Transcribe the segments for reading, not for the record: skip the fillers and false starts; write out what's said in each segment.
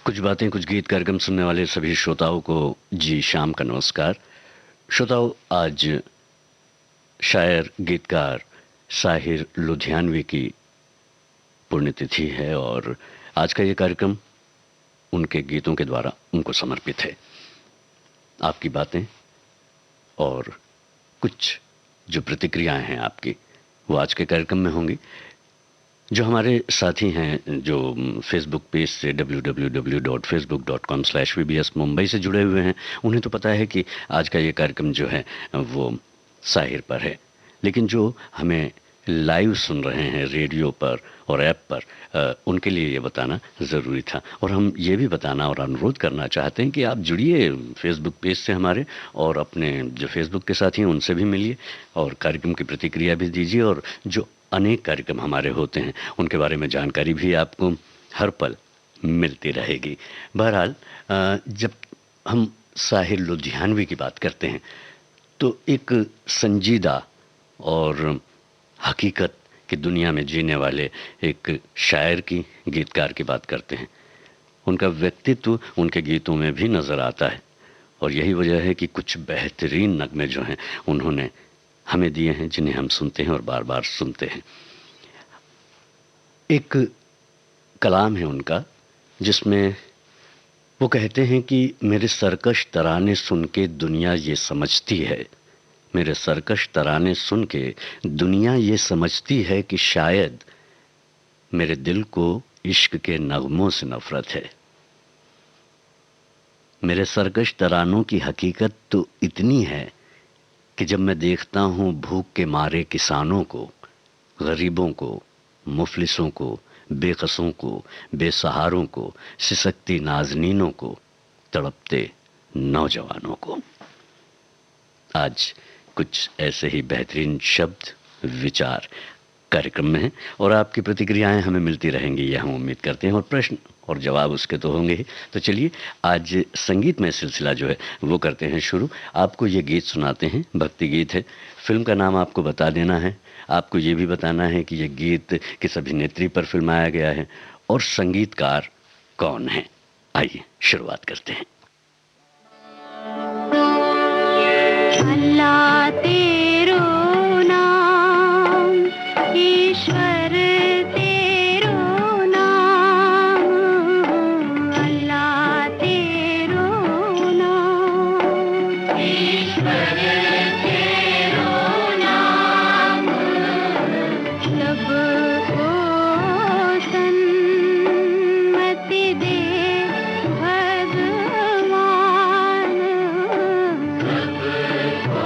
कुछ बातें कुछ गीत कार्यक्रम सुनने वाले सभी श्रोताओं को जी शाम का नमस्कार। श्रोताओं, आज शायर गीतकार साहिर लुधियानवी की पुण्यतिथि है और आज का ये कार्यक्रम उनके गीतों के द्वारा उनको समर्पित है। आपकी बातें और कुछ जो प्रतिक्रियाएं हैं आपकी, वो आज के कार्यक्रम में होंगी। जो हमारे साथी हैं जो फेसबुक पेज से www.facebook.com/vbs मुंबई से जुड़े हुए हैं, उन्हें तो पता है कि आज का ये कार्यक्रम जो है वो साहिर पर है। लेकिन जो हमें लाइव सुन रहे हैं रेडियो पर और ऐप पर, उनके लिए ये बताना ज़रूरी था। और हम ये भी बताना और अनुरोध करना चाहते हैं कि आप जुड़िए फेसबुक पेज से हमारे, और अपने जो फेसबुक के साथी हैं उनसे भी मिलिए और कार्यक्रम की प्रतिक्रिया भी दीजिए। और जो अनेक कार्यक्रम हमारे होते हैं उनके बारे में जानकारी भी आपको हर पल मिलती रहेगी। बहरहाल, जब हम साहिर लुधियानवी की बात करते हैं तो एक संजीदा और हकीकत की दुनिया में जीने वाले एक शायर की, गीतकार की बात करते हैं। उनका व्यक्तित्व उनके गीतों में भी नज़र आता है और यही वजह है कि कुछ बेहतरीन नगमे जो हैं उन्होंने हमें दिए हैं, जिन्हें हम सुनते हैं और बार बार सुनते हैं। एक कलाम है उनका जिसमें वो कहते हैं कि मेरे सरकश तराने सुन के दुनिया ये समझती है, मेरे सरकश तराने सुन के दुनिया ये समझती है कि शायद मेरे दिल को इश्क के नगमों से नफरत है। मेरे सरकश तरानों की हकीकत तो इतनी है कि जब मैं देखता हूँ भूख के मारे किसानों को, गरीबों को, मुफलिसों को, बेकसों को, बेसहारों को, सिसकती नाज़नीनों को, तड़पते नौजवानों को। आज कुछ ऐसे ही बेहतरीन शब्द, विचार कार्यक्रम में हैं और आपकी प्रतिक्रियाएं हमें मिलती रहेंगी, यह हम उम्मीद करते हैं। और प्रश्न और जवाब उसके तो होंगे ही। तो चलिए आज संगीतमय सिलसिला जो है वो करते हैं शुरू। आपको ये गीत सुनाते हैं, भक्ति गीत है। फिल्म का नाम आपको बता देना है। आपको ये भी बताना है कि ये गीत किस अभिनेत्री पर फिल्माया गया है और संगीतकार कौन है। आइए शुरुआत करते हैं। अल्लाह तेरो नाम, ईश्वर तेरो नाम, अल्लाह तेरो नाम, ईश्वर तेरो नाम, सबको सन्मति दे भगवान, सबको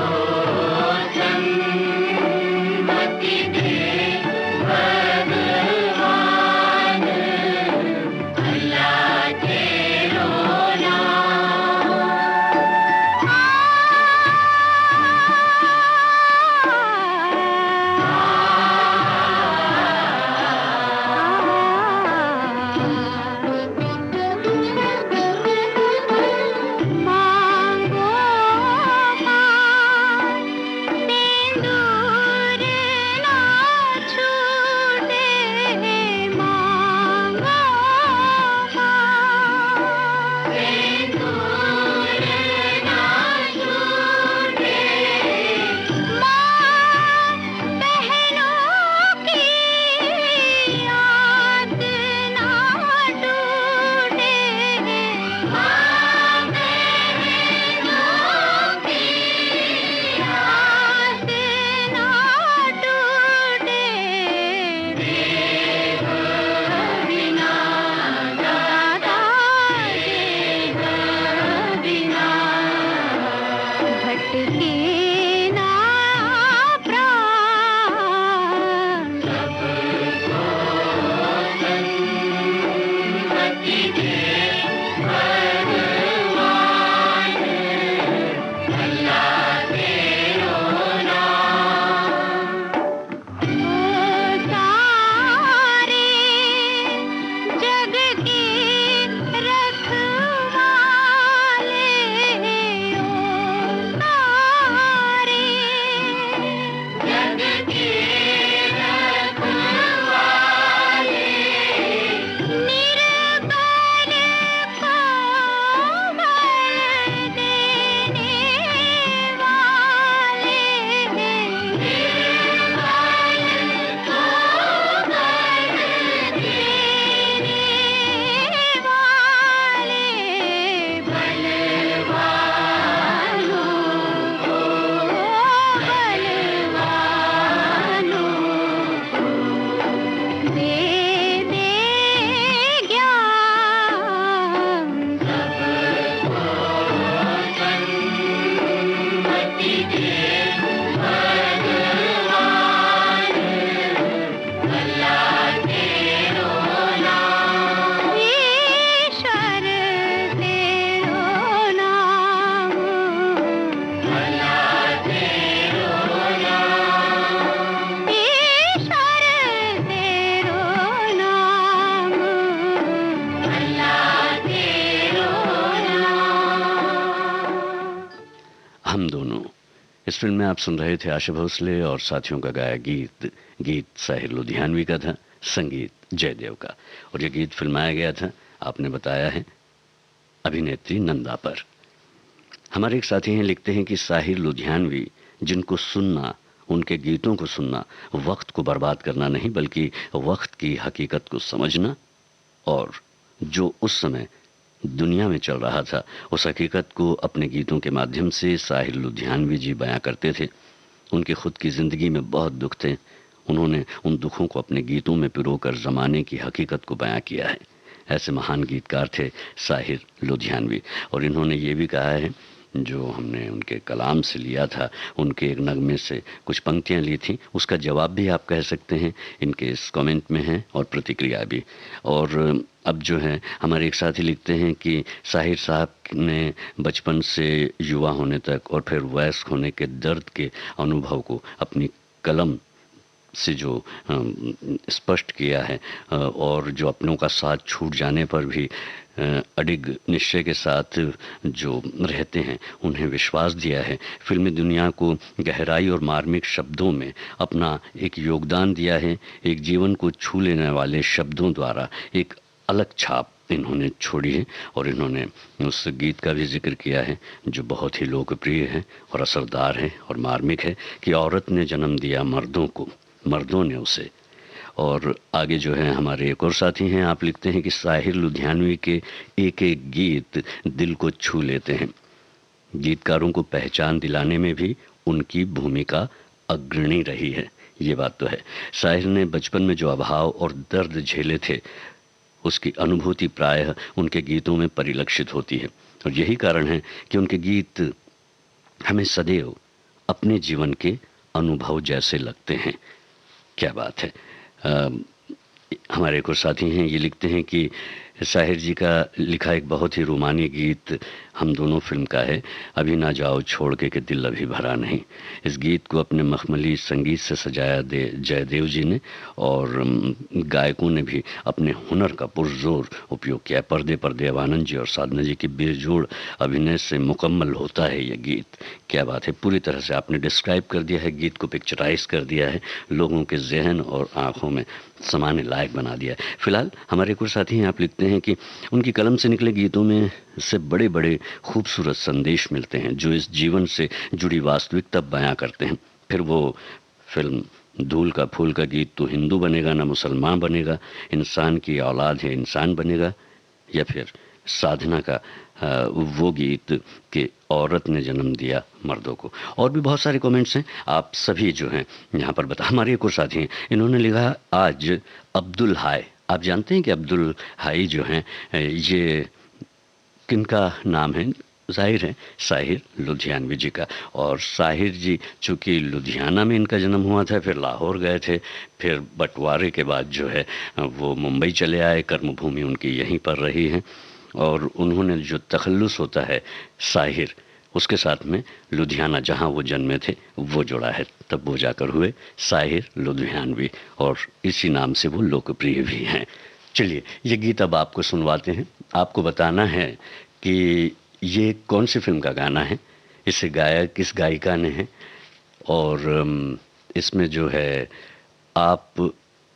इस फिल्म में आप सुन रहे थे आशा भोसले और साथियों का गाया गीत। गीत साहिर लुधियानवी का था, संगीत जयदेव का। और ये गीत फिल्माया गया था, आपने बताया है, अभिनेत्री नंदा पर। हमारे एक साथी हैं, लिखते हैं कि साहिर लुधियानवी, जिनको सुनना, उनके गीतों को सुनना वक्त को बर्बाद करना नहीं बल्कि वक्त की हकीकत को समझना, और जो उस समय दुनिया में चल रहा था उस हकीकत को अपने गीतों के माध्यम से साहिर लुधियानवी जी बयां करते थे। उनकी खुद की ज़िंदगी में बहुत दुख थे, उन्होंने उन दुखों को अपने गीतों में पिरोकर ज़माने की हकीकत को बयां किया है। ऐसे महान गीतकार थे साहिर लुधियानवी। और इन्होंने ये भी कहा है, जो हमने उनके कलाम से लिया था, उनके एक नगमे से कुछ पंक्तियां ली थी, उसका जवाब भी आप कह सकते हैं इनके इस कमेंट में है, और प्रतिक्रिया भी। और अब जो है हमारे एक साथी लिखते हैं कि साहिर साहब ने बचपन से युवा होने तक और फिर वयस्क होने के दर्द के अनुभव को अपनी कलम से जो स्पष्ट किया है, और जो अपनों का साथ छूट जाने पर भी अडिग निश्चय के साथ जो रहते हैं, उन्हें विश्वास दिया है। फिल्मी दुनिया को गहराई और मार्मिक शब्दों में अपना एक योगदान दिया है। एक जीवन को छू लेने वाले शब्दों द्वारा एक अलग छाप इन्होंने छोड़ी है। और इन्होंने उस गीत का भी जिक्र किया है जो बहुत ही लोकप्रिय है और असरदार है और मार्मिक है, कि औरत ने जन्म दिया मर्दों को, मर्दों ने उसे। और आगे जो है हमारे एक और साथी हैं, आप लिखते हैं कि साहिर लुधियानवी के एक एक गीत दिल को छू लेते हैं। गीतकारों को पहचान दिलाने में भी उनकी भूमिका अग्रणी रही है, ये बात तो है। साहिर ने बचपन में जो अभाव और दर्द झेले थे, उसकी अनुभूति प्रायः उनके गीतों में परिलक्षित होती है। और यही कारण है कि उनके गीत हमें सदैव अपने जीवन के अनुभव जैसे लगते हैं। क्या बात है। हमारे कुछ साथी हैं, ये लिखते हैं कि साहिर जी का लिखा एक बहुत ही रोमानी गीत हम दोनों फिल्म का है, अभी ना जाओ छोड़ के दिल अभी भरा नहीं। इस गीत को अपने मखमली संगीत से सजाया जयदेव जी ने, और गायकों ने भी अपने हुनर का पुरजोर उपयोग किया। पर्दे पर देवानंद जी और साधना जी की बेजोड़ अभिनय से मुकम्मल होता है ये गीत। क्या बात है, पूरी तरह से आपने डिस्क्राइब कर दिया है, गीत को पिक्चराइज कर दिया है, लोगों के जहन और आंखों में समाने लायक बना दिया है। फिलहाल हमारे कुछ साथी हैं, आप लिखते हैं कि उनकी कलम से निकले गीतों में से बड़े बड़े खूबसूरत संदेश मिलते हैं जो इस जीवन से जुड़ी वास्तविकता बयां करते हैं। फिर वो फिल्म धूल का फूल का गीत तो हिंदू बनेगा ना मुसलमान बनेगा, इंसान की औलाद है इंसान बनेगा, या फिर साधना का वो गीत कि औरत ने जन्म दिया मर्दों को। और भी बहुत सारे कमेंट्स हैं, आप सभी जो हैं यहाँ पर बता। हमारे एक और साथी हैं, इन्होंने लिखा आज अब्दुल हाय। आप जानते हैं कि अब्दुल हाई जो हैं ये किनका नाम है? जाहिर है साहिर लुधियानवी जी का। और साहिर जी चूँकि लुधियाना में इनका जन्म हुआ था, फिर लाहौर गए थे, फिर बंटवारे के बाद जो है वो मुंबई चले आए, कर्मभूमि उनकी यहीं पर रही है। और उन्होंने जो तखल्लुस होता है साहिर, उसके साथ में लुधियाना जहाँ वो जन्मे थे वो जुड़ा है, तब वो जाकर हुए साहिर लुधियानवी, और इसी नाम से वो लोकप्रिय भी हैं। चलिए ये गीत अब आपको सुनवाते हैं। आपको बताना है कि ये कौन सी फिल्म का गाना है, इसे गाया किस गायिका ने है, और इसमें जो है आप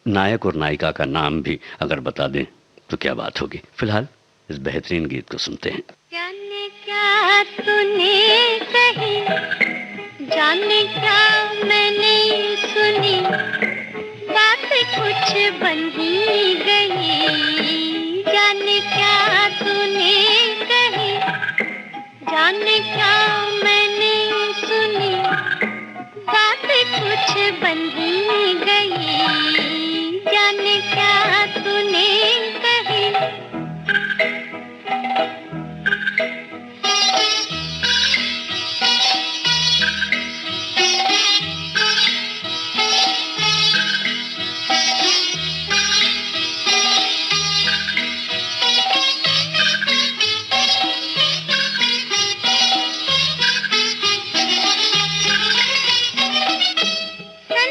नायक और नायिका का नाम भी अगर बता दें तो क्या बात होगी। फिलहाल इस बेहतरीन गीत को सुनते हैं। जाने क्या तूने कही, जाने क्या मैंने सुनी, बात कुछ बन ही गई। जाने क्या तूने कही, जाने क्या मैंने सुनी, बात कुछ बन ही गई। जाने क्या तूने कही।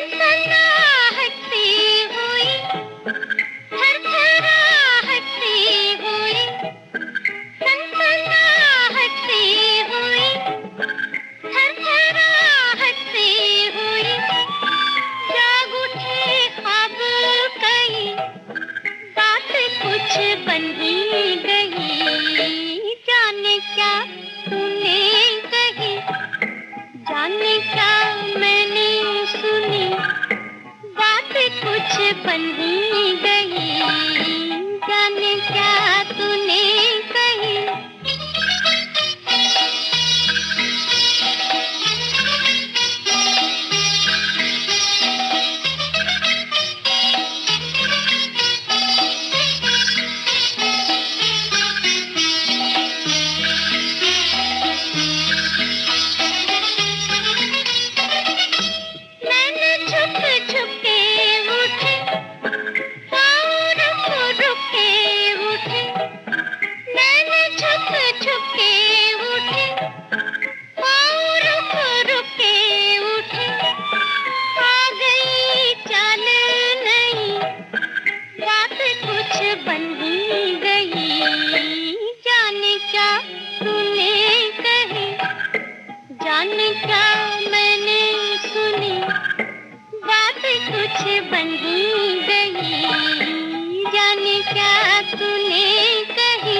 सनसनाहट सी हुई, थरथराहट के उठे, पाँव रुक रुक के उठे, आ गई चाल नहीं, बात कुछ बन ही गई। जाने क्या तूने कहे, जाने क्या मैंने सुनी, बात कुछ बन ही गई। जाने क्या तूने कही।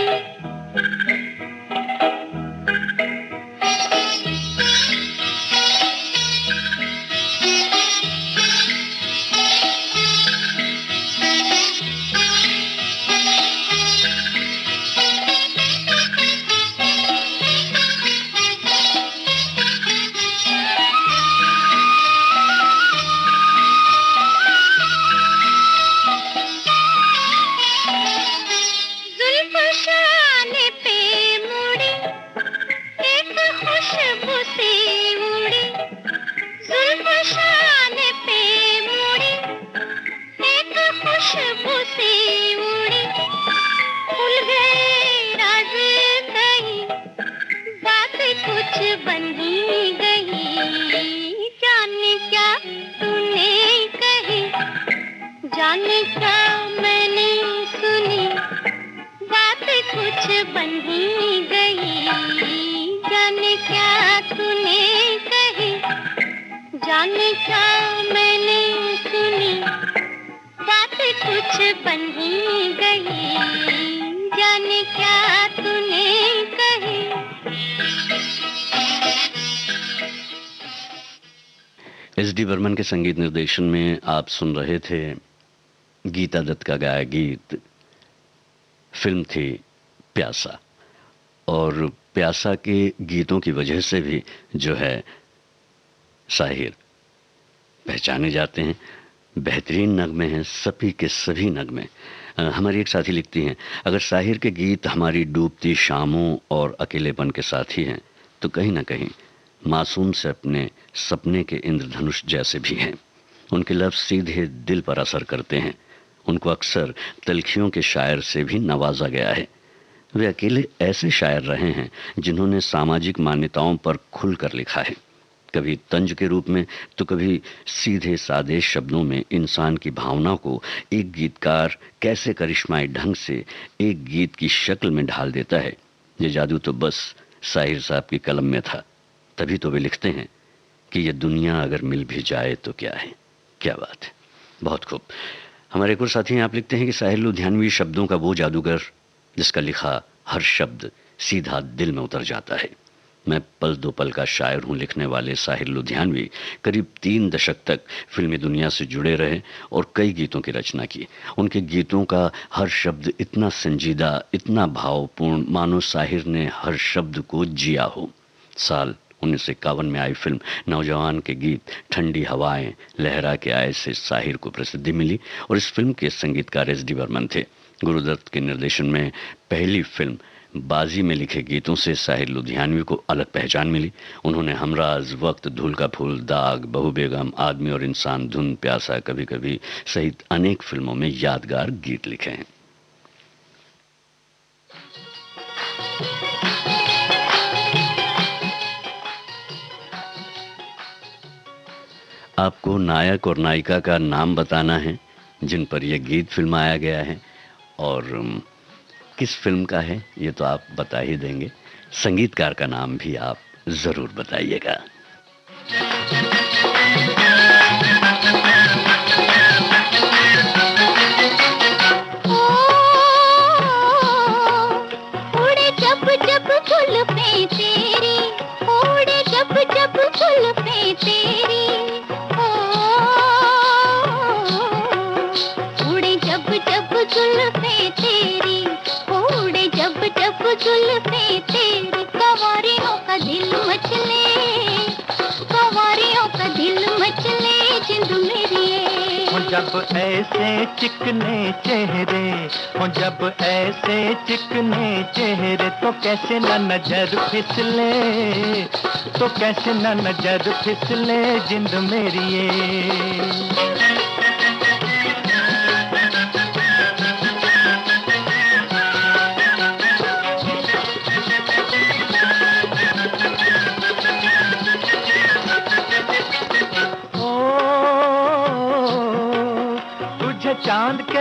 जाने क्या मैंने सुनी, बात कुछ बन ही गई। जाने क्या तूने कही, जाने क्या मैंने सुनी, बात कुछ बन ही गई। जाने क्या तूने कही। एस.डी. बर्मन के संगीत निर्देशन में आप सुन रहे थे गीता दत्त का गाया गीत। फिल्म थी प्यासा, और प्यासा के गीतों की वजह से भी जो है साहिर पहचाने जाते हैं। बेहतरीन नगमे हैं, सभी के सभी नगमे। हमारी एक साथी लिखती हैं, अगर साहिर के गीत हमारी डूबती शामों और अकेलेपन के साथी हैं तो कहीं ना कहीं मासूम से अपने सपने के इंद्रधनुष जैसे भी हैं। उनके लफ्ज़ सीधे दिल पर असर करते हैं। उनको अक्सर तलखियों के शायर से भी नवाजा गया है। वे अकेले ऐसे शायर रहे हैं जिन्होंने सामाजिक मान्यताओं पर खुलकर लिखा है, कभी तंज के रूप में तो कभी सीधे सादे शब्दों में इंसान की भावना को एक गीतकार कैसे करिश्माई ढंग से एक गीत की शक्ल में ढाल देता है। ये जादू तो बस साहिर साहब की कलम में था। तभी तो वे लिखते हैं कि ये दुनिया अगर मिल भी जाए तो क्या है। क्या बात है, बहुत खूब। हमारे एक और साथी हैं, आप लिखते हैं कि साहिर लुधियानवी शब्दों का वो जादूगर जिसका लिखा हर शब्द सीधा दिल में उतर जाता है। मैं पल दो पल का शायर हूँ लिखने वाले साहिर लुधियानवी करीब 3 दशक तक फिल्मी दुनिया से जुड़े रहे और कई गीतों की रचना की। उनके गीतों का हर शब्द इतना संजीदा, इतना भावपूर्ण, मानो साहिर ने हर शब्द को जिया हो। साल 1951 में आई फिल्म नौजवान के गीत ठंडी हवाएं लहरा के आए से साहिर को प्रसिद्धि मिली और इस फिल्म के संगीतकार एस.डी. बर्मन थे। गुरुदत्त के निर्देशन में पहली फिल्म बाजी में लिखे गीतों से साहिर लुधियानवी को अलग पहचान मिली। उन्होंने हमराज, वक्त, धूल का फूल, दाग, बहू बेगम, आदमी और इंसान, धुन, प्यासा, कभी कभी सहित अनेक फिल्मों में यादगार गीत लिखे हैं। आपको नायक और नायिका का नाम बताना है जिन पर यह गीत फिल्माया गया है, और किस फिल्म का है ये तो आप बता ही देंगे। संगीतकार का नाम भी आप जरूर बताइएगा। उड़े जब जब जुल्फें तेरी, उड़े जब जब जुल्फें तेरी, उड़े जब जब जुल्फें तेरी, उड़े जब जब जुल्फें तेरी, कंवारियों का दिल मचले, कंवारियों का दिल मचले, जिंद मेरी हो जब ऐसे चिकने चेहरे, हो जब ऐसे चिकने चेहरे, तो कैसे न नजर फिसले, तो कैसे न नजर फिसले, जिंद मेरी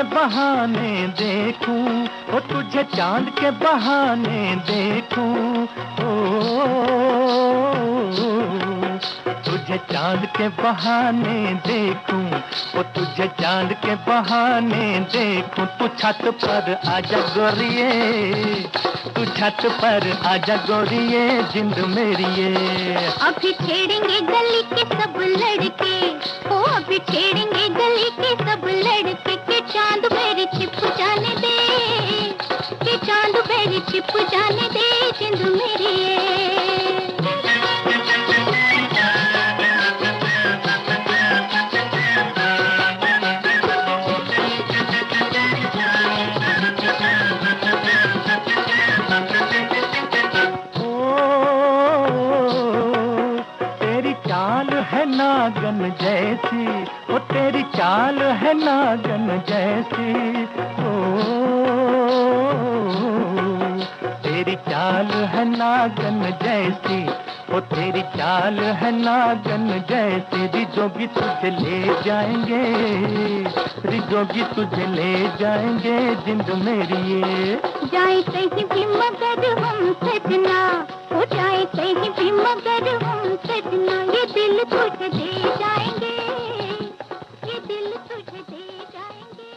के बहाने देखूं, ओ तुझे चांद के बहाने देखूं, ओ तुझे चांद के बहाने देखूं, ओ तुझे चांद के बहाने देखूं। तू छत पर आजा गोरिये, तू छत पर आजा गोरिये, जिंद मेरिये। अभी छेड़ेंगे गली के सब लड़के, ओ अभी छेड़ेंगे गली के सब लड़के, के चांद मेरे छिप जाने दे, के चांद मेरे छिप जाने दे, जिंद मेरी नागन जैसी, ओ तेरी चाल है नागन जैसी, ओ तेरी चाल है नागन जैसी, ओ तेरी चाल है नागन जैसी। रिजोगी तुझे ले जाएंगे, रिजोगी तुझे ले जाएंगे, जिंद मेरी ये। जाए कहीं भी मगर हम सजना, हो जाए कहीं भी मगर हम सजना, ये दिल तुझे दे जाएंगे, ये दिल तुझे दे जाएंगे।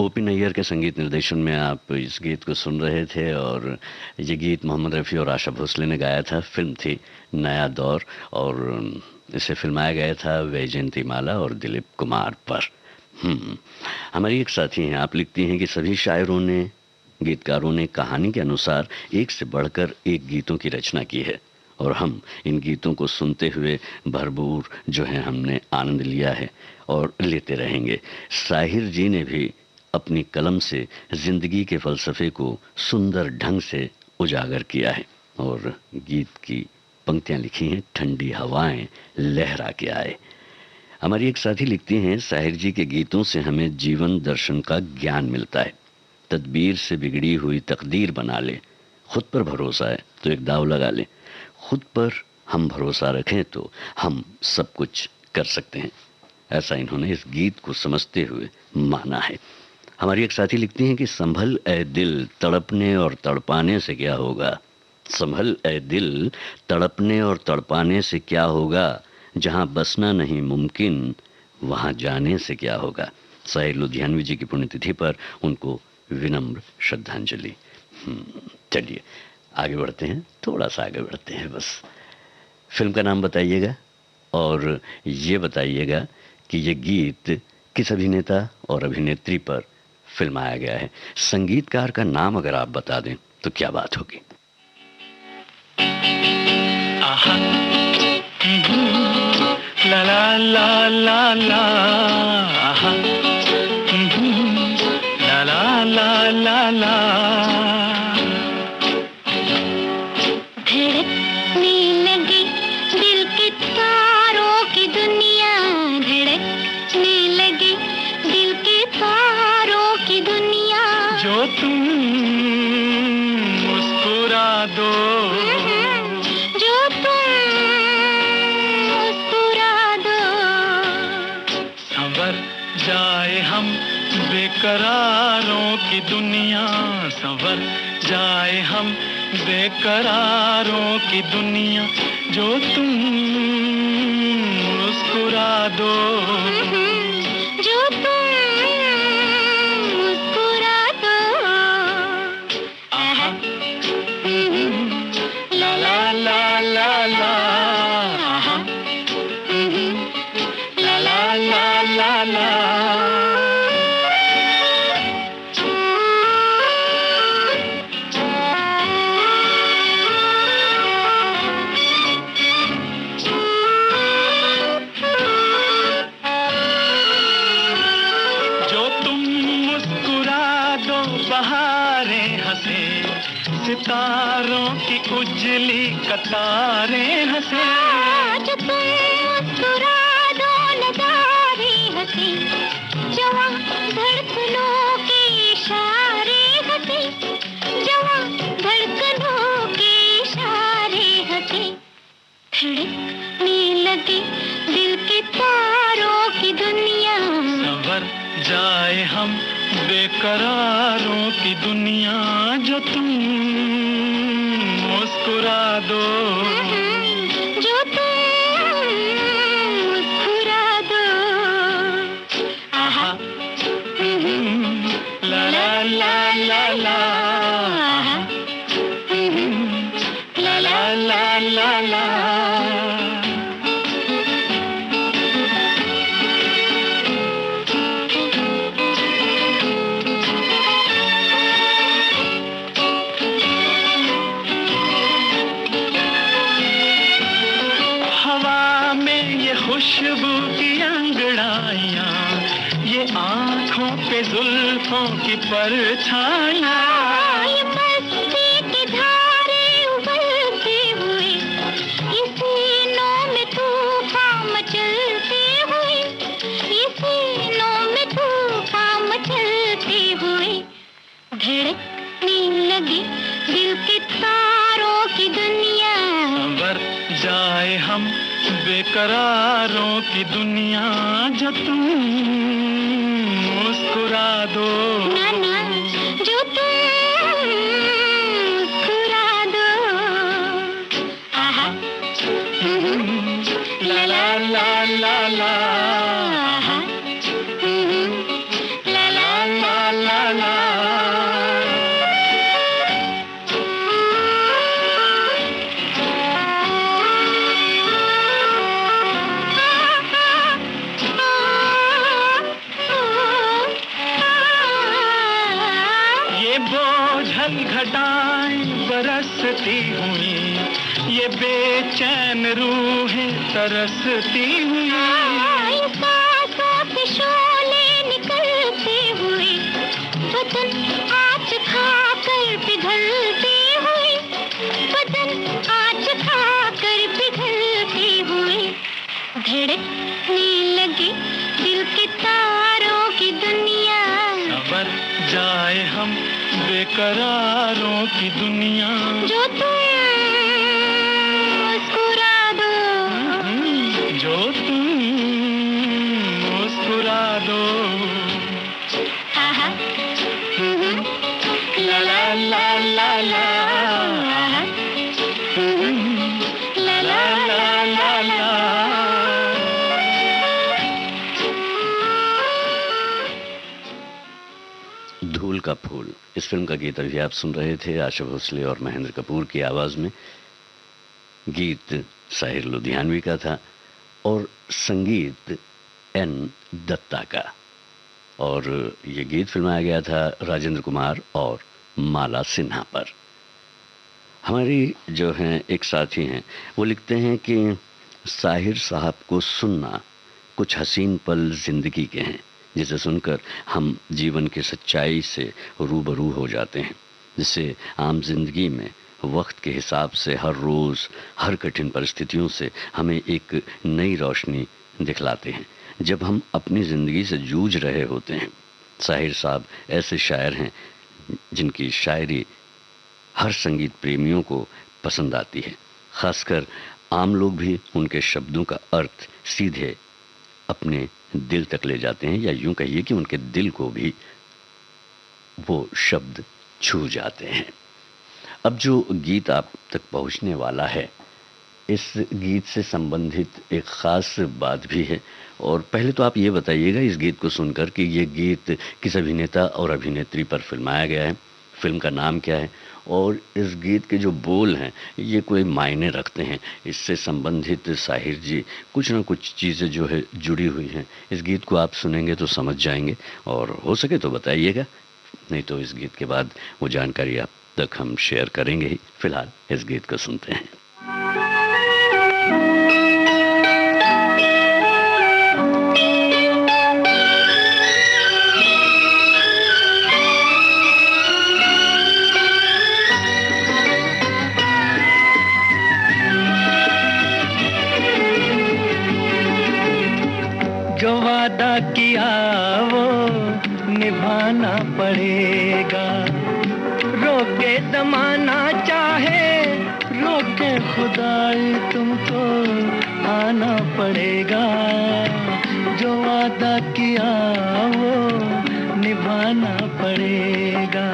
ओपी नैयर के संगीत निर्देशन में आप इस गीत को सुन रहे थे और ये गीत मोहम्मद रफ़ी और आशा भोसले ने गाया था। फिल्म थी नया दौर और इसे फिल्माया गया था वैजयंती माला और दिलीप कुमार पर। हमारी एक साथी हैं, आप लिखती हैं कि सभी शायरों ने, गीतकारों ने कहानी के अनुसार एक से बढ़कर एक गीतों की रचना की है और हम इन गीतों को सुनते हुए भरपूर जो है हमने आनंद लिया है और लेते रहेंगे। साहिर जी ने भी अपनी कलम से जिंदगी के फलसफे को सुंदर ढंग से उजागर किया है और गीत की पंक्तियां लिखी हैं, ठंडी हवाएं लहरा के आए। हमारी एक साथी लिखती हैं, साहिर जी के गीतों से हमें जीवन दर्शन का ज्ञान मिलता है। तदबीर से बिगड़ी हुई तकदीर बना ले, खुद पर भरोसा है तो एक दाव लगा ले, खुद पर हम भरोसा रखें तो हम सब कुछ कर सकते हैं। ऐसा इन्होंने इस गीत को समझते हुए माना है। हमारी एक साथी लिखती हैं कि संभल ए दिल, तड़पने और तड़पाने से क्या होगा, संभल ए दिल, तड़पने और तड़पाने से क्या होगा, जहां बसना नहीं मुमकिन वहां जाने से क्या होगा। साहिर लुधियानवी जी की पुण्यतिथि पर उनको विनम्र श्रद्धांजलि। चलिए आगे बढ़ते हैं, थोड़ा सा आगे बढ़ते हैं बस। फिल्म का नाम बताइएगा और ये बताइएगा कि ये गीत किस अभिनेता और अभिनेत्री पर फिल्माया गया है। संगीतकार का नाम अगर आप बता दें तो क्या बात होगी। ला ला ला ला ला, ला ला ला ला ला। धड़कने लगी दिल के तारों की दुनिया, धड़कने लगी दिल के तारों की दुनिया। जो तुम मुस्कुरा दो, जो तुम मुस्कुरा दो, संवर जाए हम बेकरारों की दुनिया, संवर जाए हम बेकरारों की दुनिया। जो तुम मुस्कुरा दो, जो तुम मुस्कुरा दो। आहा, ला ला ला ला ला, आहा, ला ला ला ला ला। सितारों की उजली कतारें हंसे, जो तुम मुस्कुरा दो नजारे हंसे, जवां धड़कनों के इशारे हंसे, जवां धड़कनों के इशारे हंसे। धड़कने लगी दिल के तारों की दुनिया, संवर जाए हम बेकरारों की दुनिया जो तुम मुस्कुरा दो, जो तुम मुस्कुरा दो। आहा, ला ला ला ला ला, ला ला ला ला ला। खुशबू की अंगड़ाइयाँ, ये आँखों पे जुल्फों की परछाइयाँ, ये मस्ती की धारे उबलते हुए, ये सीनों में तूफान मचलते हुए, ये सीनों में तूफान मचलते हुए, धड़कने लगी दिल के तारों की दुनिया। संवर जाए हम बेकरारों की दुनिया जो तुम मुस्कुरा दो, ना ना, जो तुम मुस्कुरा दो। आहा, ला ला ला ला ला, आहा, ला ला ला ला ला। घटाएं बरसती हुई, ये बेचैन रूहें तरसती हुई, सांसों से शोले निकलते हुए, बदन आँच खाकर पिघलते हुए, बदन आँच खाकर पिघलते हुए, धड़कने लगे दिल के तारों की दुनिया। संवर जाए हम बेकरारों की दुनिया जो तुम मुस्कुरा दो, जो तुम मुस्कुरा दो। आहा, ला ला ला ला ला, ला ला ला ला ला। धूल का फूल, इस फिल्म का गीत अभी आप सुन रहे थे आशा भोसले और महेंद्र कपूर की आवाज़ में। गीत साहिर लुधियानवी का था और संगीत एन दत्ता का, और ये गीत फिल्माया गया था राजेंद्र कुमार और माला सिन्हा पर। हमारी जो हैं एक साथी हैं, वो लिखते हैं कि साहिर साहब को सुनना कुछ हसीन पल जिंदगी के हैं, जिसे सुनकर हम जीवन की सच्चाई से रूबरू हो जाते हैं, जिससे आम जिंदगी में वक्त के हिसाब से हर रोज़ हर कठिन परिस्थितियों से हमें एक नई रोशनी दिखलाते हैं जब हम अपनी ज़िंदगी से जूझ रहे होते हैं। साहिर साहब ऐसे शायर हैं जिनकी शायरी हर संगीत प्रेमियों को पसंद आती है, खासकर आम लोग भी उनके शब्दों का अर्थ सीधे अपने दिल तक ले जाते हैं, या यूं कहिए कि उनके दिल को भी वो शब्द छू जाते हैं। अब जो गीत आप तक पहुंचने वाला है, इस गीत से संबंधित एक ख़ास बात भी है, और पहले तो आप ये बताइएगा इस गीत को सुनकर कि ये गीत किस अभिनेता और अभिनेत्री पर फिल्माया गया है, फिल्म का नाम क्या है, और इस गीत के जो बोल हैं ये कोई मायने रखते हैं, इससे संबंधित साहिर जी कुछ ना कुछ चीज़ें जो है जुड़ी हुई हैं। इस गीत को आप सुनेंगे तो समझ जाएंगे, और हो सके तो बताइएगा, नहीं तो इस गीत के बाद वो जानकारी आप तक हम शेयर करेंगे ही। फिलहाल इस गीत को सुनते हैं। जो वादा किया वो निभाना पड़ेगा, रोके जमाना चाहे रोके खुदाई तुमको आना पड़ेगा। जो वादा किया वो निभाना निभाना पड़ेगा।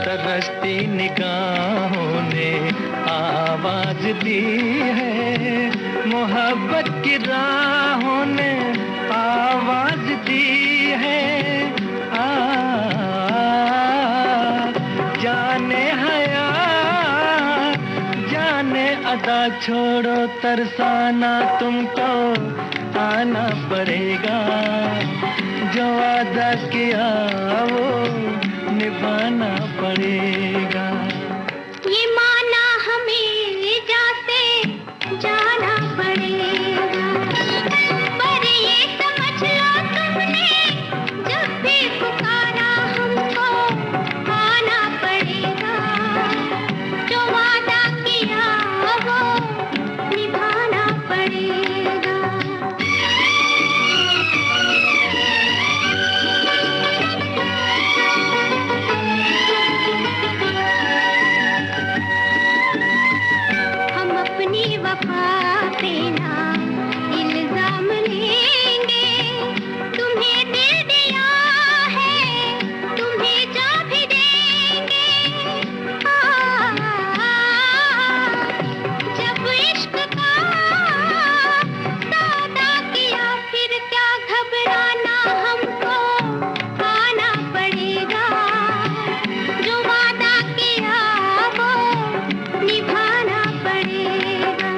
तरसती निगाहों ने आवाज दी है, मोहब्बत की राहों ने आवाज दी है। जाने हया जाने अदा छोड़ो तरसाना तुमको आना पड़ेगा। जो वादा किया वो निभाना पड़ेगा। ये माना हमें जाते जाना पड़ेगा, पर ये समझ लो तुमने जब भी पुकारा हमको आना पड़ेगा। जो वादा किया वो निभाना पड़ेगा। हम अपनी वफा पे ना इल्जाम लेंगे, तुम्हें दिल दिया है तुम्हें जा भी देंगे। जब इश्क का सौदा किया फिर क्या घबराना, हमको आना पड़ेगा। जो वादा किया वो निभाना पड़ेगा।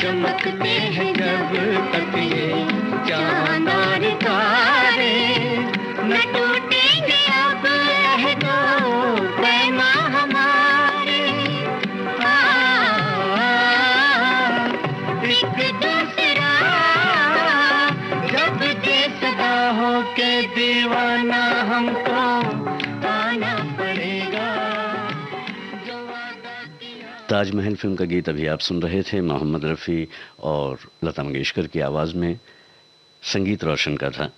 चमकते हैं जब तक ये चांद और तारे, न टूटेंगे अब अहदो पैमा हमारे। एक दूसरा जब दे सदा हो के दीवाना, हमको आना पड़ेगा। जो वादा किया। ताजमहल फिल्म का गीत अभी आप सुन रहे थे, मोहम्मद रफ़ी और लता मंगेशकर की आवाज़ में। संगीत रोशन का था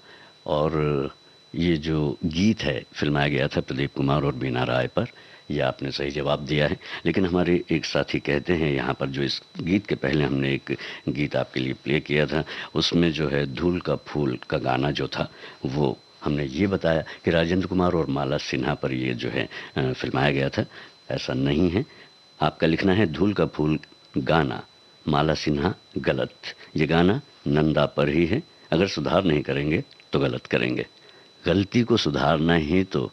और ये जो गीत है फिल्माया गया था प्रदीप कुमार और बीना राय पर। ये आपने सही जवाब दिया है, लेकिन हमारे एक साथी कहते हैं यहाँ पर, जो इस गीत के पहले हमने एक गीत आपके लिए प्ले किया था, उसमें जो है धूल का फूल का गाना जो था वो हमने ये बताया कि राजेंद्र कुमार और माला सिन्हा पर ये जो है फिल्माया गया था। ऐसा नहीं है, आपका लिखना है धूल का फूल गाना माला सिन्हा गलत। ये गाना नंदा पर ही है, अगर सुधार नहीं करेंगे तो गलत करेंगे। गलती को सुधारना ही तो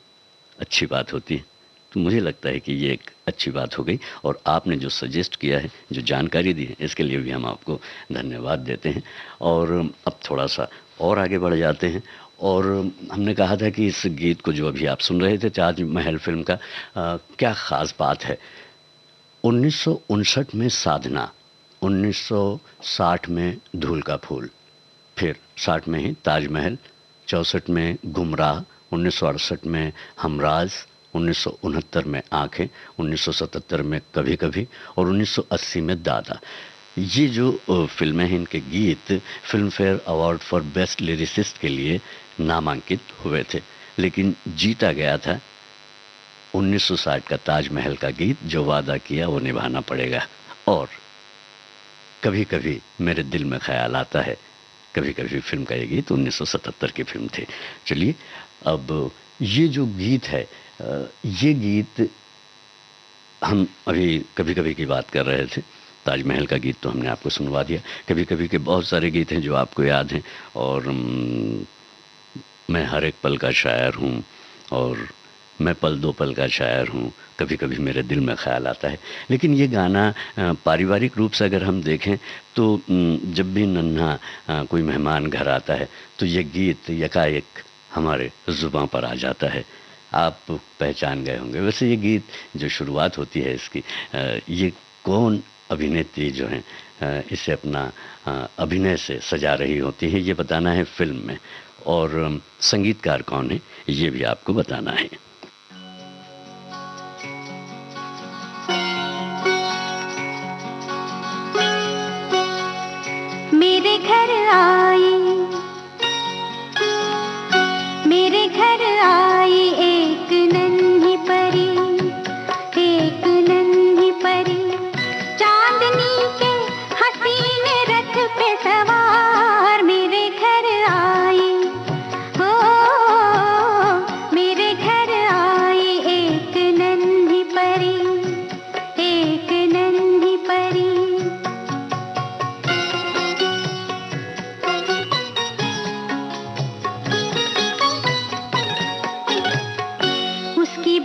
अच्छी बात होती है। तो मुझे लगता है कि ये एक अच्छी बात हो गई, और आपने जो सजेस्ट किया है, जो जानकारी दी है, इसके लिए भी हम आपको धन्यवाद देते हैं। और अब थोड़ा सा और आगे बढ़ जाते हैं, और हमने कहा था कि इस गीत को जो अभी आप सुन रहे थे ताजमहल फिल्म का, क्या ख़ास बात है। 1959 में साधना, 1960 में धूल का फूल, फिर 60 में ही ताजमहल, 64 में गुमराह, 1968 में हमराज, 1969 में आंखें, 1977 में कभी कभी और 1980 में दादा। ये जो फिल्में हैं, इनके गीत film fair award for best lyricist के लिए नामांकित हुए थे, लेकिन जीता गया था 1960 का ताजमहल का गीत, जो वादा किया वो निभाना पड़ेगा, और कभी कभी मेरे दिल में ख्याल आता है, कभी कभी फिल्म का ये गीत 1977 की फिल्म थी। चलिए, अब ये जो गीत है, ये गीत हम अभी कभी कभी की बात कर रहे थे। ताजमहल का गीत तो हमने आपको सुनवा दिया। कभी कभी के बहुत सारे गीत हैं जो आपको याद हैं, और मैं हर एक पल का शायर हूँ, और मैं पल दो पल का शायर हूँ, कभी कभी मेरे दिल में ख्याल आता है। लेकिन ये गाना पारिवारिक रूप से अगर हम देखें तो जब भी नन्हा कोई मेहमान घर आता है तो ये गीत यकाएक हमारे ज़ुबान पर आ जाता है। आप पहचान गए होंगे। वैसे ये गीत जो शुरुआत होती है इसकी, ये कौन अभिनेत्री जो है इसे अपना अभिनय से सजा रही होती है, ये बताना है फिल्म में, और संगीतकार कौन है ये भी आपको बताना है। मेरे घर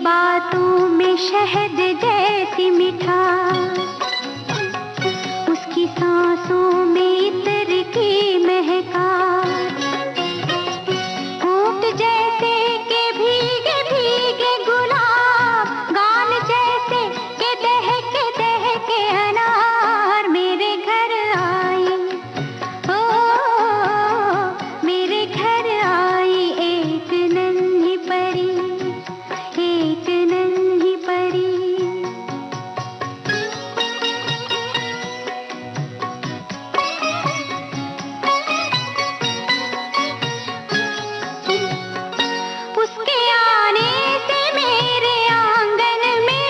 बातों में शहद जैसी मिठास, उसकी सांसों में इत्र की महकास, होंठ जैसे के भीगे भीगे गुलाब, गाल जैसे के दहके अनार मेरे घर आई। ओ मेरे घर आई एक नन्ही परी, एक नन्ही परी। उसके आने से मेरे आंगन में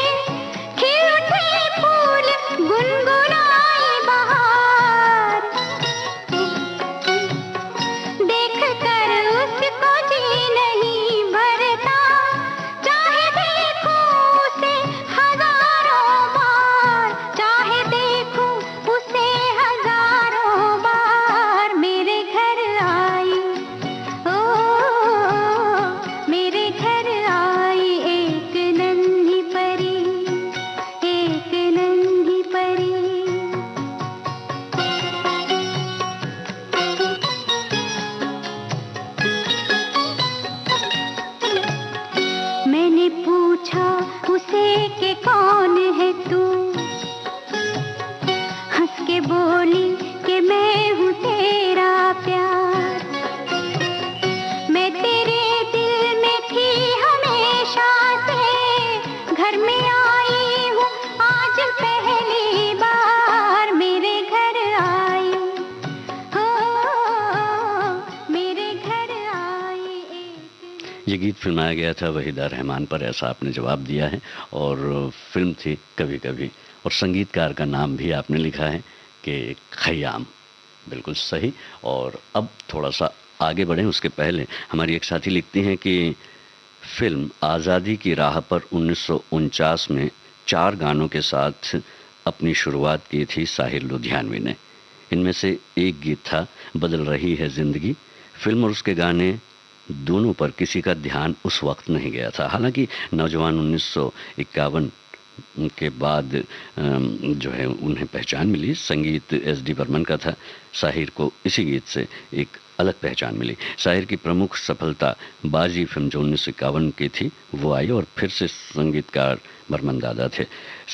खिल उठे फूल, गुनगुनाई बहार। देख कर उसको जी नहीं भरता, चाहे देखूं उसे हजारों बार, चाहे देखूं उसे हजारों बार। मेरे घर आई, ओ मेरे घर आई एक नन्ही परी, एक नन्ही परी। मैंने पूछा उसे कि कौन है तू, हंस के बोली कि मैं हूँ तेरा प्यार। मैं तेरे दिल में थी हमेशा से, घर में आई हूँ आज पहली बार। मेरे घर आई, हो मेरे घर आई एक। ये गीत फिल्माया गया था वहीदा रहमान पर, ऐसा आपने जवाब दिया है, और फिल्म थी कभी कभी, और संगीतकार का नाम भी आपने लिखा है कि खयाम। बिल्कुल सही। और अब थोड़ा सा आगे बढ़ें उसके पहले हमारी एक साथी लिखती हैं कि फिल्म आज़ादी की राह पर 1949 में 4 गानों के साथ अपनी शुरुआत की थी साहिर लुधियानवी ने। इनमें से एक गीत था बदल रही है ज़िंदगी। फिल्म और उसके गाने दोनों पर किसी का ध्यान उस वक्त नहीं गया था। हालांकि नौजवान 1951 के बाद जो है उन्हें पहचान मिली। संगीत एस.डी. बर्मन का था। साहिर को इसी गीत से एक अलग पहचान मिली। साहिर की प्रमुख सफलता बाजी फिल्म जो 1951 की थी वो आई, और फिर से संगीतकार बर्मन दादा थे।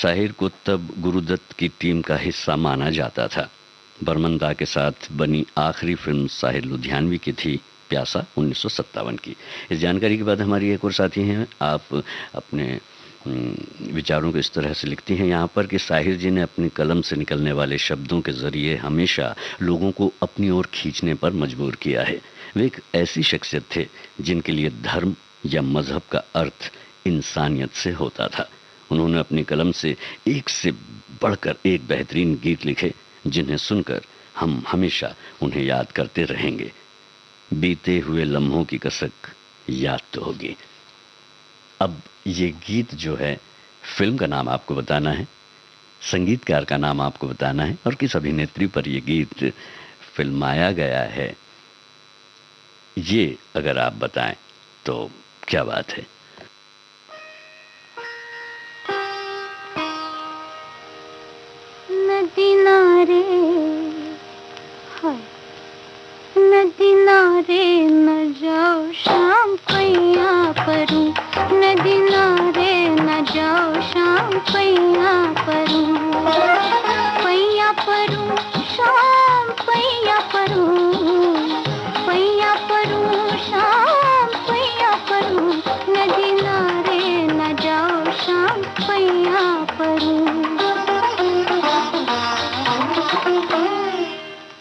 साहिर को तब गुरुदत्त की टीम का हिस्सा माना जाता था। बर्मन दा के साथ बनी आखिरी फिल्म साहिर लुधियानवी की थी प्यासा 1957 की। इस जानकारी के बाद हमारी एक और साथी हैं। आप अपने विचारों को इस तरह से लिखती हैं यहाँ पर कि साहिर जी ने अपनी कलम से निकलने वाले शब्दों के ज़रिए हमेशा लोगों को अपनी ओर खींचने पर मजबूर किया है। वे एक ऐसी शख्सियत थे जिनके लिए धर्म या मज़हब का अर्थ इंसानियत से होता था। उन्होंने अपनी कलम से एक से बढ़कर एक बेहतरीन गीत लिखे जिन्हें सुनकर हम हमेशा उन्हें याद करते रहेंगे। बीते हुए लम्हों की कसक याद तो होगी। अब ये गीत जो है, फिल्म का नाम आपको बताना है, संगीतकार का नाम आपको बताना है, और किस अभिनेत्री पर ये गीत फिल्माया गया है, ये अगर आप बताएं तो क्या बात है। नदी नारे हाय, नदी नारे न जाओ शाम पैया परूं, नदी नारे न जाओ शाम पैया परूं, पैया परूं शाम पैया परूं, पैया परूं शाम पैया परूं, नदी नारे न जाओ शाम पैया परूं।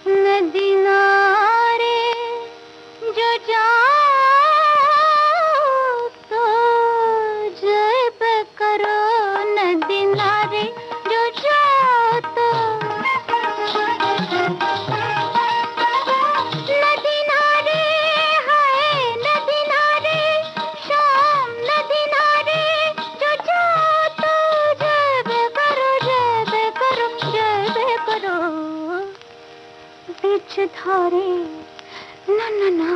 नदी नारे जो जाओ तो जब करो, नदी नारे जो जाओ तो, नदी नारे हाय, नदी नारे शाम, नदी नारे जो जाओ तो जब करो, जब करो, जब करो। बीच धारे ना ना ना,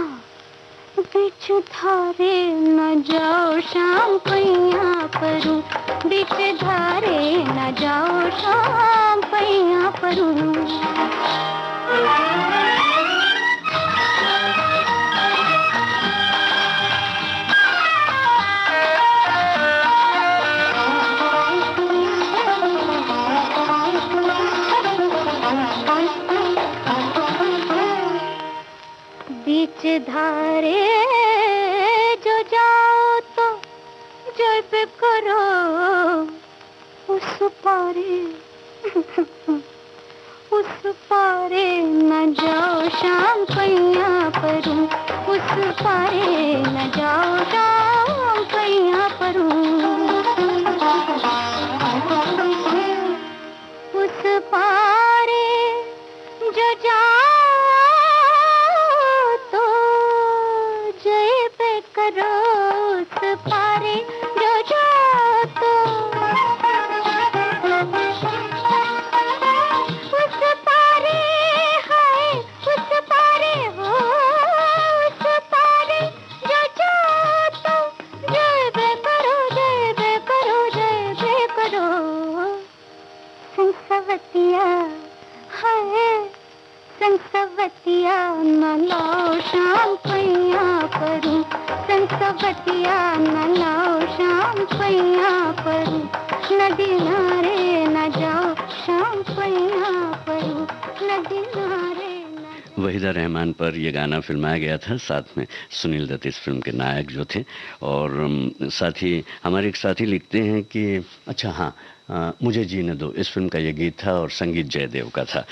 बीच धारे न जाओ शाम पैया परूं, बीच धारे न जाओ शाम पैया परूं। बीच धारे जो जाओ तो जय पे करो उस पारे उस पारे न जाओ शाम पैया परूं, उस पारे न जाओ शाम पैया परूं। उस पारे जो जाओ तो जय पे करो, उस पारे जो जाओ तो उस पारे है, उस पारे हो, उस पारे जो जाओ तो जय पे करो, जय पे करो, जय पे करो। संसवतिया है, संसवतिया न लाओ शाम पैया परूं, संसवतिया न लाओ शाम पैया परूं। नदी नारे न जाओ शाम पैया परूं, नदी नारे न। वहीदा रहमान पर यह गाना फिल्माया गया था, साथ में सुनील दत्त इस फिल्म के नायक जो थे। और साथ ही हमारे एक साथी लिखते हैं कि अच्छा हाँ, मुझे जीने दो, इस फिल्म का ये गीत था और संगीत जयदेव का था।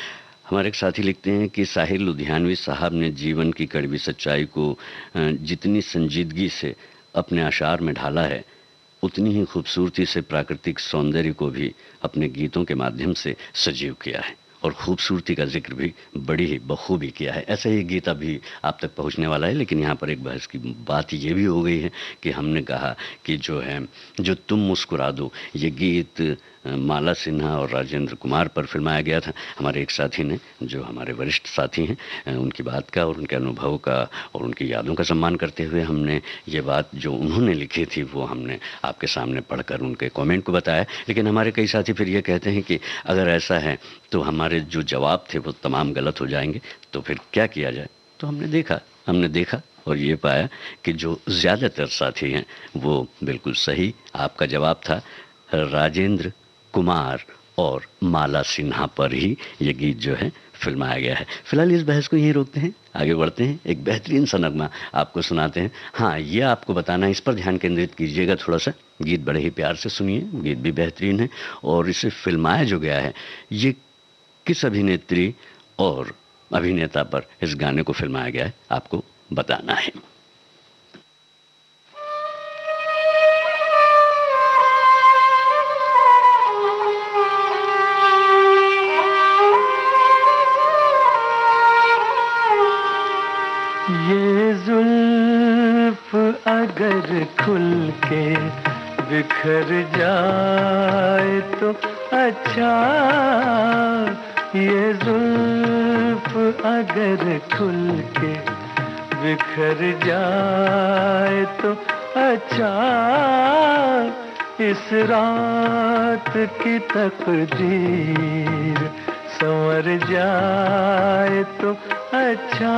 हमारे एक साथी लिखते हैं कि साहिर लुधियानवी साहब ने जीवन की कड़वी सच्चाई को जितनी संजीदगी से अपने अशार में ढाला है, उतनी ही खूबसूरती से प्राकृतिक सौंदर्य को भी अपने गीतों के माध्यम से सजीव किया है और खूबसूरती का जिक्र भी बड़ी ही बखूबी किया है। ऐसा ही गीत अभी आप तक पहुंचने वाला है, लेकिन यहाँ पर एक बहस की बात ये भी हो गई है कि हमने कहा कि जो है जो तुम मुस्कुरा दो, ये गीत माला सिन्हा और राजेंद्र कुमार पर फिल्माया गया था। हमारे एक साथी ने, जो हमारे वरिष्ठ साथी हैं, उनकी बात का और उनके अनुभव का और उनकी यादों का सम्मान करते हुए हमने ये बात जो उन्होंने लिखी थी वो हमने आपके सामने पढ़कर उनके कमेंट को बताया। लेकिन हमारे कई साथी फिर ये कहते हैं कि अगर ऐसा है तो हमारे जो जवाब थे वो तमाम गलत हो जाएंगे, तो फिर क्या किया जाए। तो हमने देखा और ये पाया कि जो ज़्यादातर साथी हैं वो बिल्कुल सही। आपका जवाब था राजेंद्र कुमार और माला सिन्हा पर ही ये गीत जो है फिल्माया गया है। फिलहाल इस बहस को यहीं रोकते हैं, आगे बढ़ते हैं, एक बेहतरीन सा नगमा आपको सुनाते हैं। हाँ, ये आपको बताना है, इस पर ध्यान केंद्रित कीजिएगा थोड़ा सा। गीत बड़े ही प्यार से सुनिए, गीत भी बेहतरीन है और इसे फिल्माया जो गया है, ये किस अभिनेत्री और अभिनेता पर इस गाने को फिल्माया गया है आपको बताना है। ये जुल्फ अगर खुल के बिखर जाए तो अच्छा, ये जुल्फ अगर खुल के बिखर जाए तो अच्छा, इस रात की तकदीर संवर जाए तो अच्छा।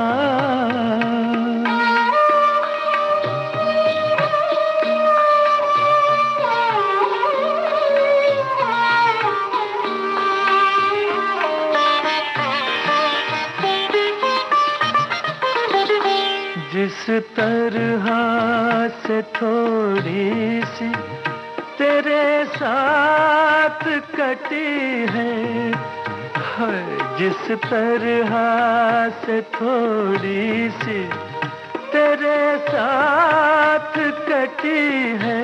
जिस तरह से थोड़ी सी तेरे साथ कटी है, जिस तरह से थोड़ी सी तेरे साथ कटी है,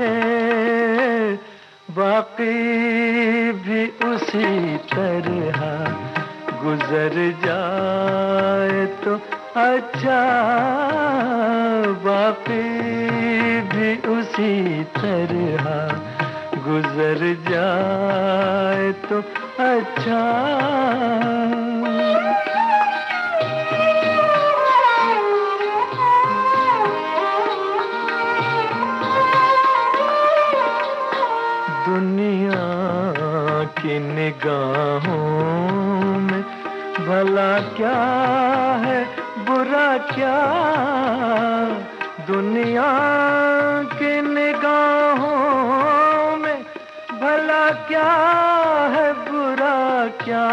बाकी भी उसी तरह गुजर जाए तो अच्छा, बाकी भी उसी तरह गुजर जाए तो अच्छा। निगाहों में भला क्या है बुरा क्या, दुनिया की निगाहों में भला क्या है बुरा क्या,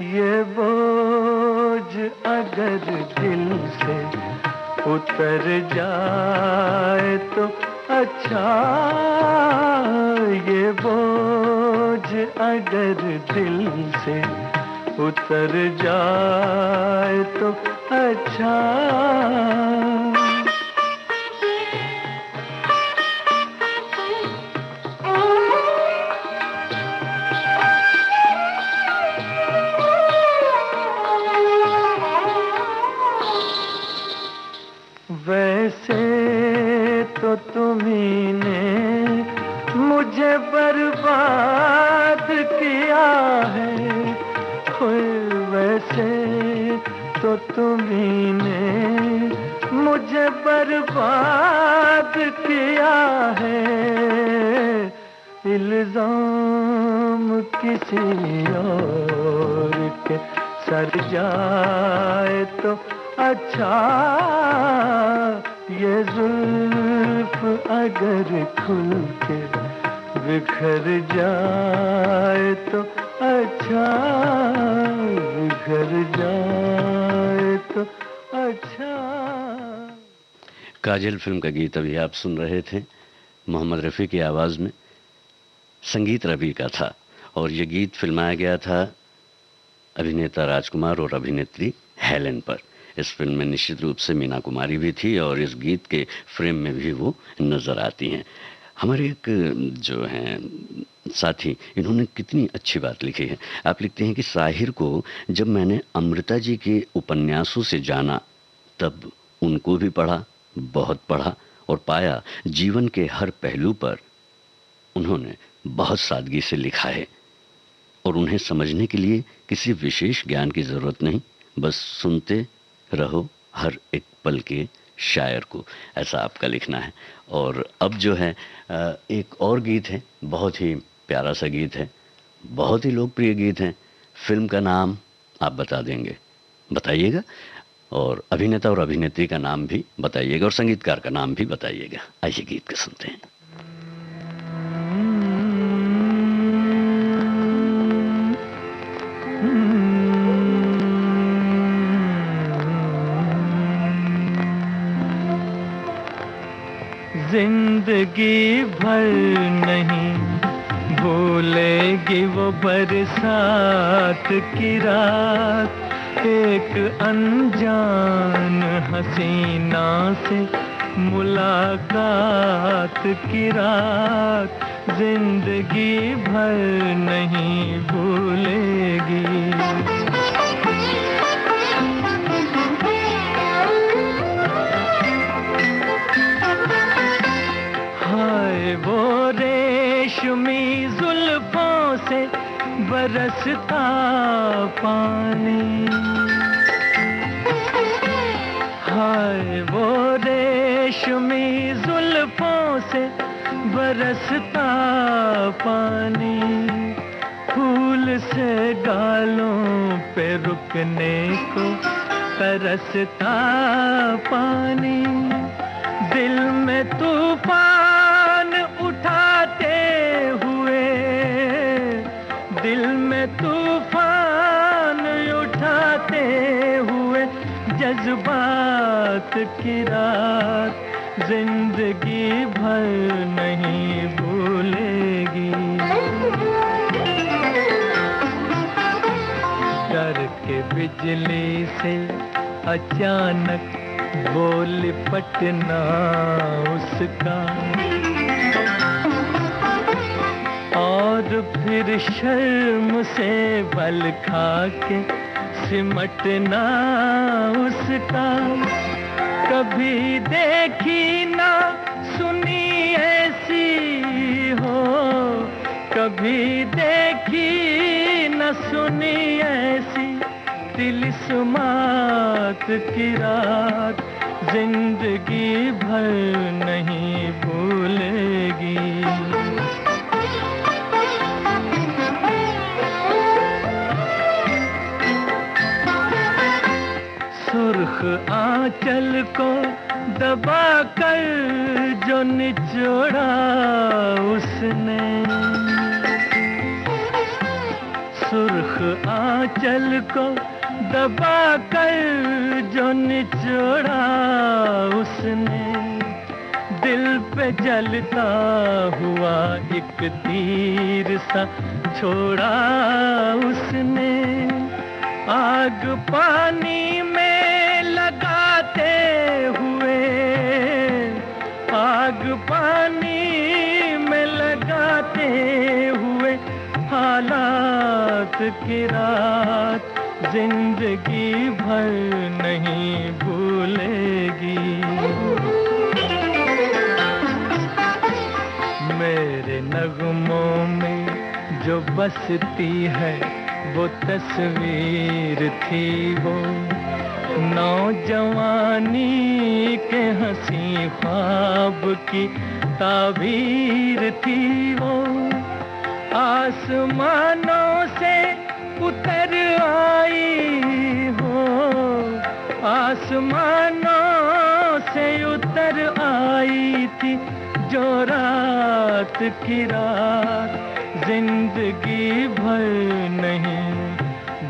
ये बोझ अगर दिल से उतर जाए तो अच्छा, ये बोझ अगर दिल से उतर जाए तो अच्छा। वैसे तो तुम्ही ने मुझे बर्बाद किया है, वैसे तो तुम्ही ने मुझे बर्बाद किया है, इल्जाम किसी और के सर जाए तो अच्छा, ये जुल्फ अगर खुल के बिखर जाए तो अच्छा, बिखर जाए तो अच्छा। काजल फिल्म का गीत अभी आप सुन रहे थे, मोहम्मद रफ़ी की आवाज़ में, संगीत रवि का था और ये गीत फिल्माया गया था अभिनेता राजकुमार और अभिनेत्री हेलेन पर। इस फिल्म में निश्चित रूप से मीना कुमारी भी थी और इस गीत के फ्रेम में भी वो नज़र आती हैं। हमारे एक जो हैं साथी, इन्होंने कितनी अच्छी बात लिखी है। आप लिखते हैं कि साहिर को जब मैंने अमृता जी के उपन्यासों से जाना, तब उनको भी पढ़ा, बहुत पढ़ा और पाया जीवन के हर पहलू पर उन्होंने बहुत सादगी से लिखा है और उन्हें समझने के लिए किसी विशेष ज्ञान की ज़रूरत नहीं, बस सुनते रहो हर एक पल के शायर को, ऐसा आपका लिखना है। और अब जो है एक और गीत है, बहुत ही प्यारा सा गीत है, बहुत ही लोकप्रिय गीत है। फिल्म का नाम आप बता देंगे, बताइएगा, और अभिनेता और अभिनेत्री का नाम भी बताइएगा और संगीतकार का नाम भी बताइएगा। आइए गीत को सुनते हैं। जिंदगी भर नहीं भूलेगी वो बरसात की रात, एक अनजान हसीना से मुलाकात की रात, जिंदगी भर नहीं भूलेगी। वो रेशमी जुल्फों से बरसता पानी, हाय वो रेशमी जुल्फों से बरसता पानी, फूल से गालों पे रुकने को तरसता पानी, दिल में तूफान उठाते हुए, दिल में तूफान उठाते हुए जज्बात की रात, जिंदगी भर नहीं भूलेगी। डर के बिजली से अचानक वो लिपटना उसका, और फिर शर्म से बल खा के सिमटना उसका, कभी देखी ना सुनी ऐसी हो, कभी देखी न सुनी ऐसी तिलिस्मात की रात, जिंदगी भर नहीं भूलेगी। आंचल को दबा कर जो निचोड़ा उसने, सुर्ख आंचल को दबा कर जो निचोड़ा उसने, दिल पे जलता हुआ एक तीर सा छोड़ा उसने। आग पानी में लगाते हुए, आग पानी में लगाते हुए हालात की रात जिंदगी भर नहीं भूलेगी। मेरे नगमों में जो बसती है वो तस्वीर थी, वो नौजवानी के हंसी ख्वाब की ताबीर थी। वो आसमानों से उतर आई हो, आसमानों से उतर आई थी जो रात की रात जिंदगी भर नहीं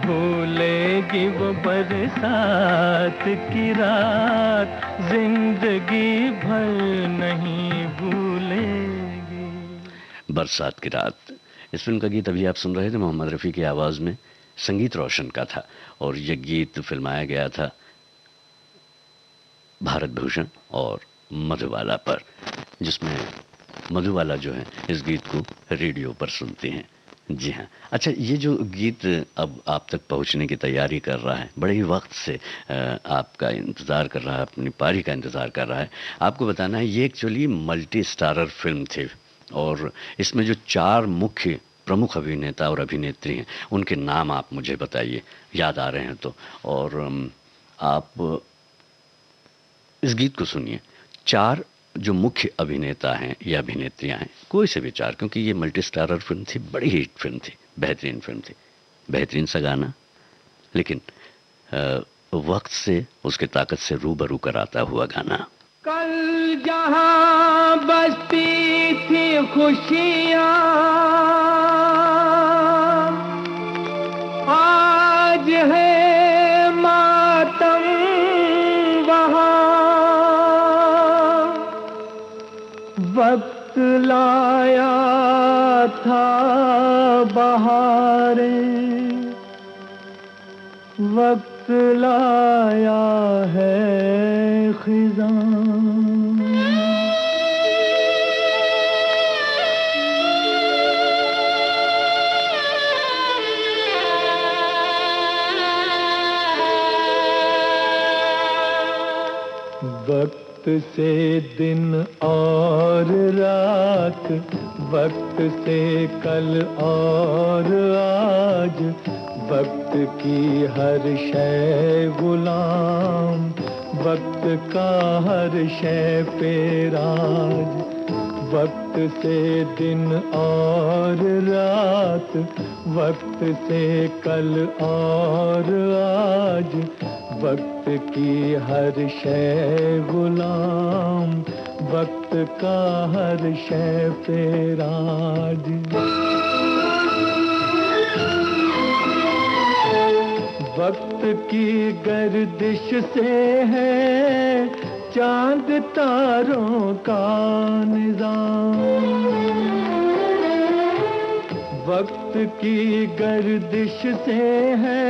भूलेगी। वो बरसात की रात जिंदगी भर नहीं भूलेगी। बरसात की रात, इस फिल्म का गीत अभी आप सुन रहे थे मोहम्मद रफ़ी की आवाज़ में, संगीत रोशन का था और यह गीत फिल्माया गया था भारत भूषण और मधुबाला पर, जिसमें मधुबाला जो है इस गीत को रेडियो पर सुनते हैं। जी हाँ। अच्छा, ये जो गीत अब आप तक पहुंचने की तैयारी कर रहा है, बड़े ही वक्त से आपका इंतज़ार कर रहा है, अपनी पारी का इंतज़ार कर रहा है। आपको बताना है ये एक्चुअली मल्टी स्टारर फिल्म थी और इसमें जो 4 मुख्य प्रमुख अभिनेता और अभिनेत्री हैं उनके नाम आप मुझे बताइए, याद आ रहे हैं तो। और आप इस गीत को सुनिए। 4 जो मुख्य अभिनेता हैं या अभिनेत्रियां हैं, कोई से भी 4, क्योंकि ये मल्टी स्टारर फिल्म थी, बड़ी हिट फिल्म थी, बेहतरीन फिल्म थी, बेहतरीन सा गाना, लेकिन वक्त से उसके ताकत से रूबरू कराता हुआ गाना। कल जहां बसती थी खुशियां, आज है मातम वहां। वक्त लाया था बहारें, वक्त लाया है खिज़ां। वक्त से दिन और रात, वक्त से कल और आज, वक्त की हर शय गुलाम, वक्त का हर शय पे राज। वक्त से दिन और रात, वक्त से कल और आज, वक्त की हर शय गुलाम, वक्त का हर शय पे राज। वक्त की गर्दिश से है चांद तारों का निजाम। वक्त की गर्दिश से है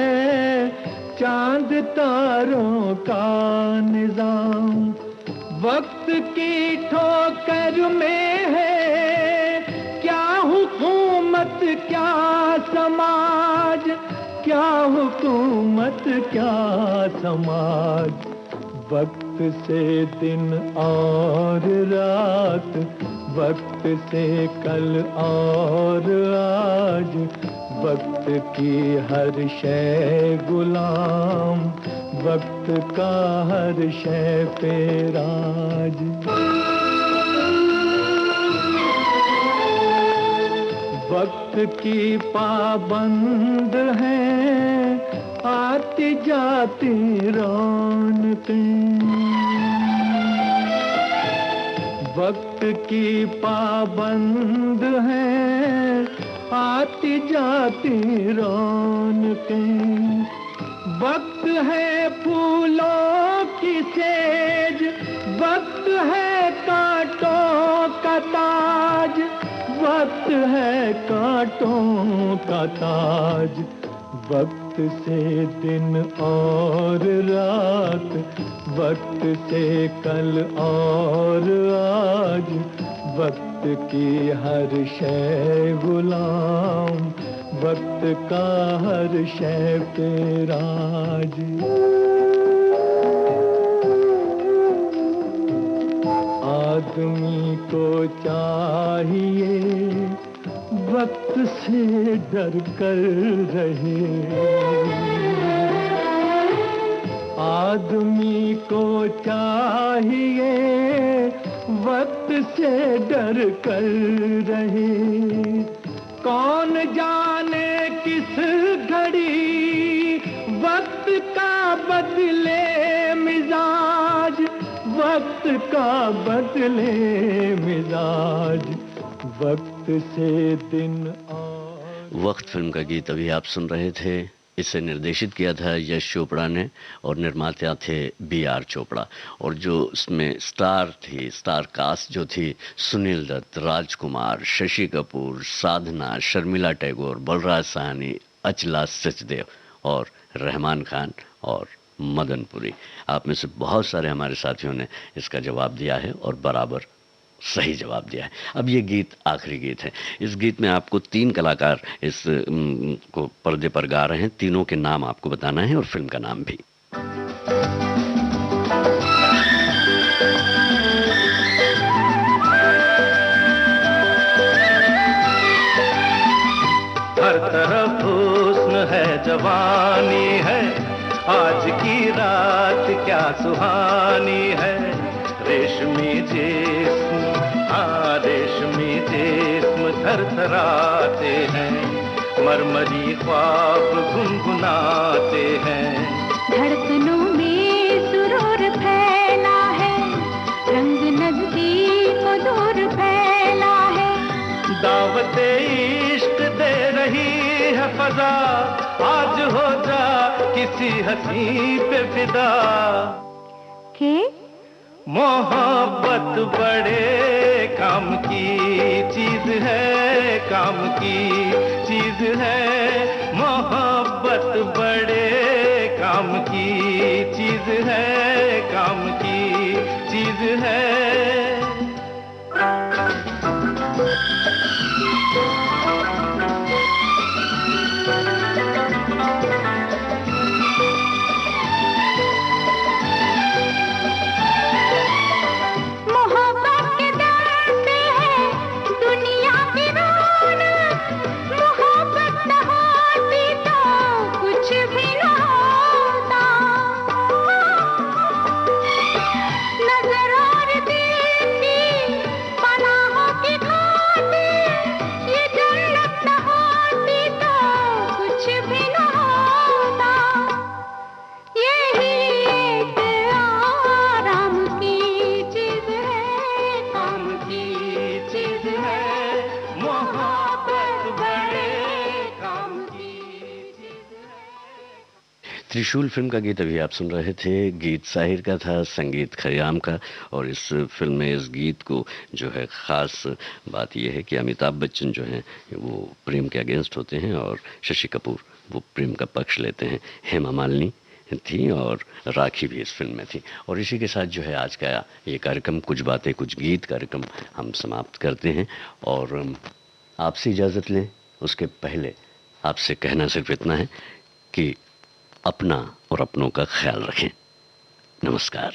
चांद तारों का निजाम। वक्त की ठोकर में है क्या हुकूमत क्या समाज, क्या हुकूमत क्या समाज। वक्त से दिन और रात, वक्त से कल और आज, वक्त की हर शय गुलाम, वक्त का हर शय पे राज। वक्त की पाबंद है आती जाती रौनकें, वक्त की पाबंद है आती जाती रौनकें, वक्त है फूलों की सेज, वक्त है कांटों का ताज, वक्त है कांटों का ताज, वक्त से दिन और रात, वक्त से कल और आज, वक्त की हर शय गुलाम, वक्त का हर शय पे राज। आदमी को चाहिए वक्त से डर कर रहे, आदमी को चाहिए वक्त से डर कर रहे, कौन जाने किस घड़ी वक्त का बदले मिजाज, वक्त का बदले मिजाज, वक्त से दिन और। वक्त फिल्म का गीत अभी आप सुन रहे थे। इसे निर्देशित किया था यश चोपड़ा ने और निर्माता थे B.R. चोपड़ा। और जो इसमें स्टार थी, स्टार कास्ट जो थी, सुनील दत्त, राजकुमार, शशि कपूर, साधना, शर्मिला टैगोर, बलराज साहनी, अचला सचदेव और रहमान खान और मदनपुरी। आप में से बहुत सारे हमारे साथियों ने इसका जवाब दिया है और बराबर सही जवाब दिया है। अब ये गीत आखिरी गीत है। इस गीत में आपको 3 कलाकार इस को पर्दे पर गा रहे हैं। तीनों के नाम आपको बताना है और फिल्म का नाम भी। हर तरफ हुस्न है, जवानी है, आज की रात क्या सुहानी है, रेशमी जिस्म, हाँ रेशमी जिस्म थरथराते हैं, मरमरी ख्वाब गुनगुनाते हैं, धड़कनों में सुरूर फैला है, रंग नजदीक को दूर फैला है, दावते इश्क दे रही है फजा, आज हो जा किसी हंसी पे फिदा, के मोहब्बत बड़े काम की चीज है, काम की चीज है, मोहब्बत बड़े काम की चीज है, काम की चीज है। त्रिशूल फिल्म का गीत अभी आप सुन रहे थे। गीत साहिर का था, संगीत खयाम का। और इस फिल्म में इस गीत को जो है ख़ास बात यह है कि अमिताभ बच्चन जो हैं वो प्रेम के अगेंस्ट होते हैं और शशि कपूर वो प्रेम का पक्ष लेते हैं। हेमा मालिनी थी और राखी भी इस फिल्म में थी। और इसी के साथ जो है आज का ये कार्यक्रम कुछ बातें कुछ गीत कार्यक्रम हम समाप्त करते हैं और आपसे इजाज़त लें। उसके पहले आपसे कहना सिर्फ इतना है कि अपना और अपनों का ख्याल रखें। नमस्कार।